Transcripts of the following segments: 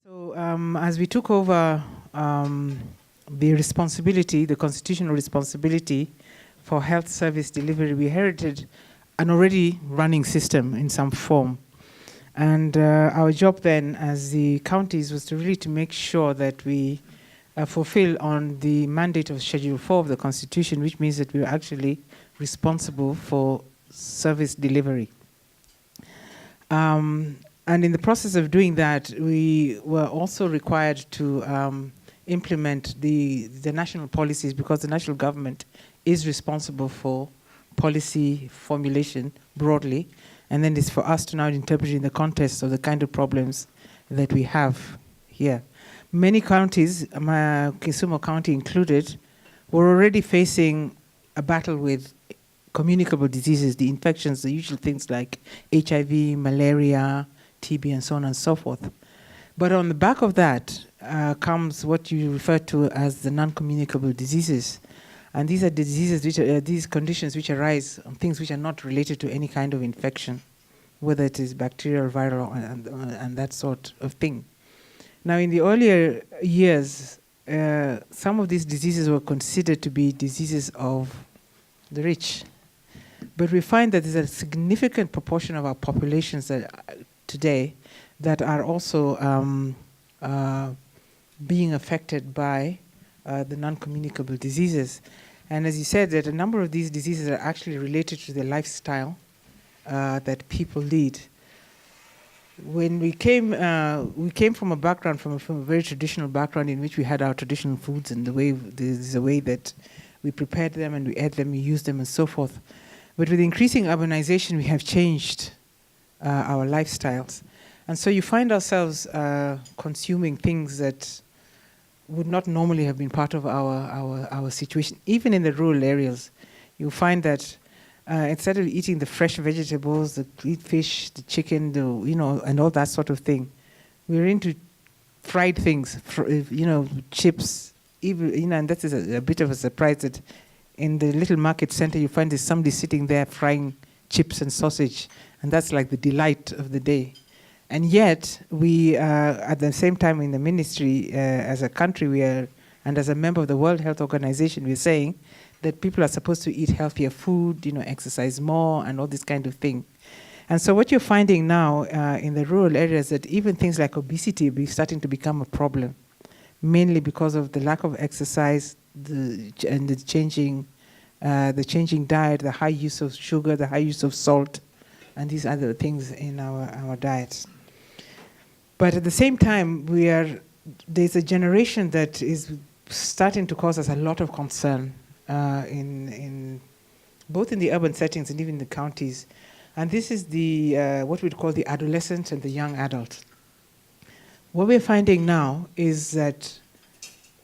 So as we took over the constitutional responsibility for health service delivery, we inherited an already running system in some form. And our job then as the counties was to make sure that we fulfill on the mandate of Schedule 4 of the Constitution, which means that we are actually responsible for service delivery. And in the process of doing that, we were also required to implement the national policies, because the national government is responsible for policy formulation broadly, and then it's for us to now interpret in the context of the kind of problems that we have here. Many counties, Kisumu County included, were already facing a battle with communicable diseases, the infections, the usual things like HIV, malaria, TB, and so on and so forth. But on the back of that comes what you refer to as the non-communicable diseases. And these are diseases which are, these conditions which arise on things which are not related to any kind of infection, whether it is bacterial, viral, and that sort of thing. Now, in the earlier years, some of these diseases were considered to be diseases of the rich. But we find that there's a significant proportion of our populations that today that are also being affected by the non-communicable diseases. And as you said, that a number of these diseases are actually related to the lifestyle that people lead. When we came from a background, from a very traditional background in which we had our traditional foods and there's a way that we prepared them and we ate them, we used them and so forth. But with increasing urbanization, we have changed our lifestyles. And so you find ourselves consuming things that would not normally have been part of our situation. Even in the rural areas, you find that instead of eating the fresh vegetables, the fish, the chicken, and all that sort of thing, we're into fried things, chips, even, and that is a bit of a surprise that in the little market center you find there's somebody sitting there frying chips and sausage, and that's like the delight of the day. And yet, we, at the same time in the ministry, as a country, and as a member of the World Health Organization, we're saying that people are supposed to eat healthier food, exercise more, and all this kind of thing. And so what you're finding now in the rural areas, that even things like obesity are starting to become a problem, mainly because of the lack of exercise, and the changing diet, the high use of sugar, the high use of salt, and these other things in our diets. But at the same time, there's a generation that is starting to cause us a lot of concern, both in the urban settings and even in the counties. And this is what we'd call the adolescent and the young adult. What we're finding now is that,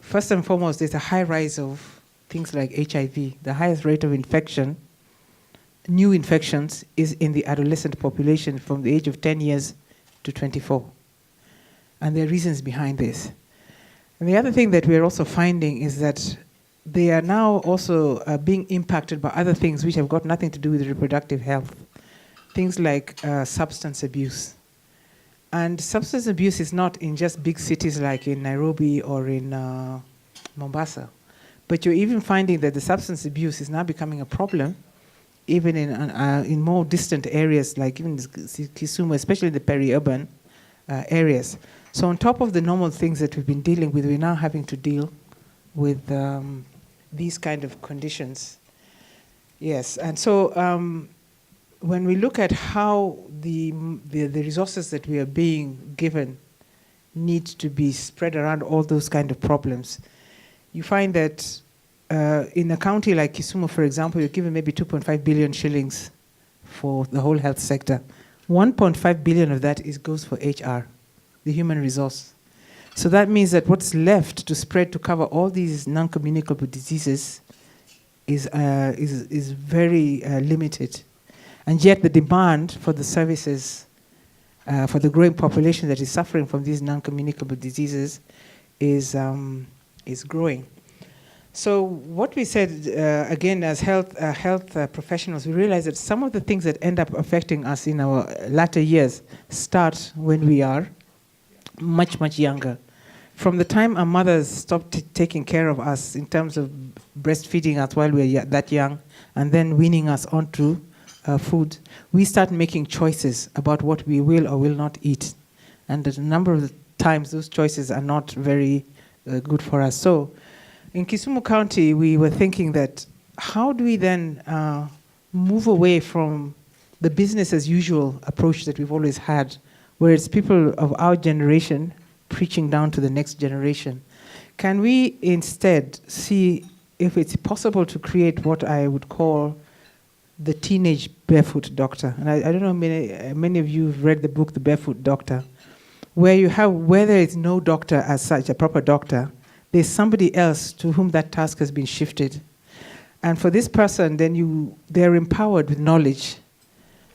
first and foremost, there's a high rise of things like HIV. The highest rate of infection, new infections, is in the adolescent population from the age of 10 years to 24. And there are reasons behind this. And the other thing that we're also finding is that they are now also being impacted by other things which have got nothing to do with reproductive health. Things like substance abuse. And substance abuse is not in just big cities like in Nairobi or in Mombasa. But you're even finding that the substance abuse is now becoming a problem even in more distant areas, like even Kisumu, especially the peri-urban areas. So on top of the normal things that we've been dealing with, we're now having to deal with these kind of conditions. Yes, and so when we look at how the resources that we are being given need to be spread around all those kind of problems, you find that in a county like Kisumu, for example, you're given maybe 2.5 billion shillings for the whole health sector. 1.5 billion of that goes for HR, the human resource. So that means that what's left to spread to cover all these non-communicable diseases is very limited. And yet the demand for the services for the growing population that is suffering from these non-communicable diseases is growing. So what we said, again, as health professionals, we realized that some of the things that end up affecting us in our latter years start when we are much, much younger. From the time our mothers stopped taking care of us in terms of breastfeeding us while we were that young, and then weaning us onto food, we start making choices about what we will or will not eat. And a number of times those choices are not very good for us. So in Kisumu County, we were thinking that how do we then move away from the business as usual approach that we've always had, where it's people of our generation preaching down to the next generation? Can we instead see if it's possible to create what I would call the teenage barefoot doctor? And I don't know, many of you have read the book, The Barefoot Doctor, where there is no doctor as such, a proper doctor, there's somebody else to whom that task has been shifted. And for this person, then they're empowered with knowledge.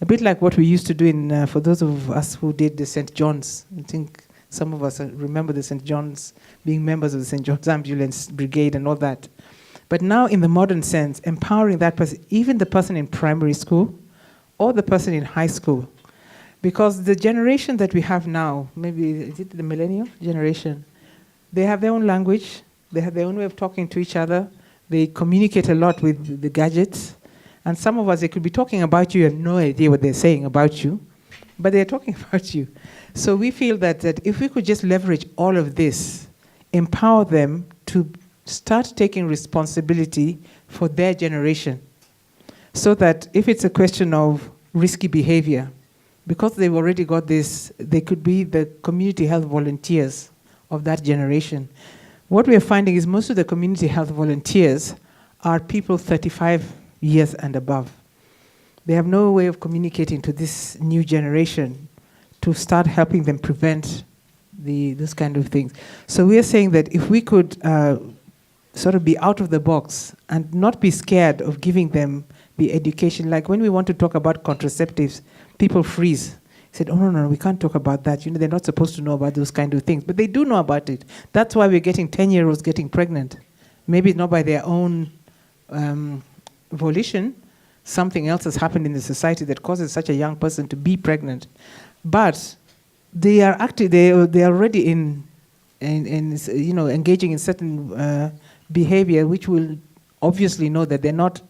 A bit like what we used to do for those of us who did the St. John's. I think some of us remember the St. John's, being members of the St. John's Ambulance Brigade and all that. But now in the modern sense, empowering that person, even the person in primary school or the person in high school. Because the generation that we have now, maybe, is it the millennial generation? They have their own language, they have their own way of talking to each other, they communicate a lot with the gadgets, and some of us, they could be talking about you and have no idea what they're saying about you, but they're talking about you. So we feel that if we could just leverage all of this, empower them to start taking responsibility for their generation, so that if it's a question of risky behavior, because they've already got this, they could be the community health volunteers of that generation. What we are finding is most of the community health volunteers are people 35 years and above. They have no way of communicating to this new generation to start helping them prevent those kind of things. So we are saying that if we could sort of be out of the box and not be scared of giving them the education, like when we want to talk about contraceptives, people freeze. Said, oh, no, we can't talk about that. They're not supposed to know about those kind of things. But they do know about it. That's why we're getting 10-year-olds getting pregnant. Maybe not by their own volition. Something else has happened in the society that causes such a young person to be pregnant. But they are they are already engaging in certain behavior, which will obviously know that they're not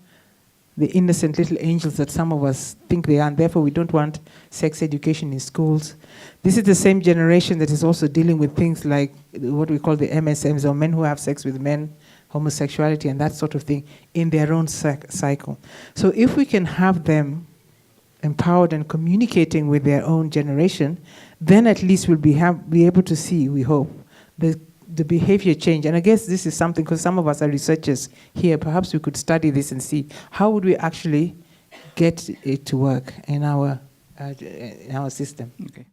the innocent little angels that some of us think they are, and therefore we don't want sex education in schools. This is the same generation that is also dealing with things like what we call the MSMs, or men who have sex with men, homosexuality and that sort of thing, in their own cycle. So if we can have them empowered and communicating with their own generation, then at least we'll be able to see, we hope, the behavior change. And I guess this is something, because some of us are researchers here, perhaps we could study this and see how would we actually get it to work in our system. Okay.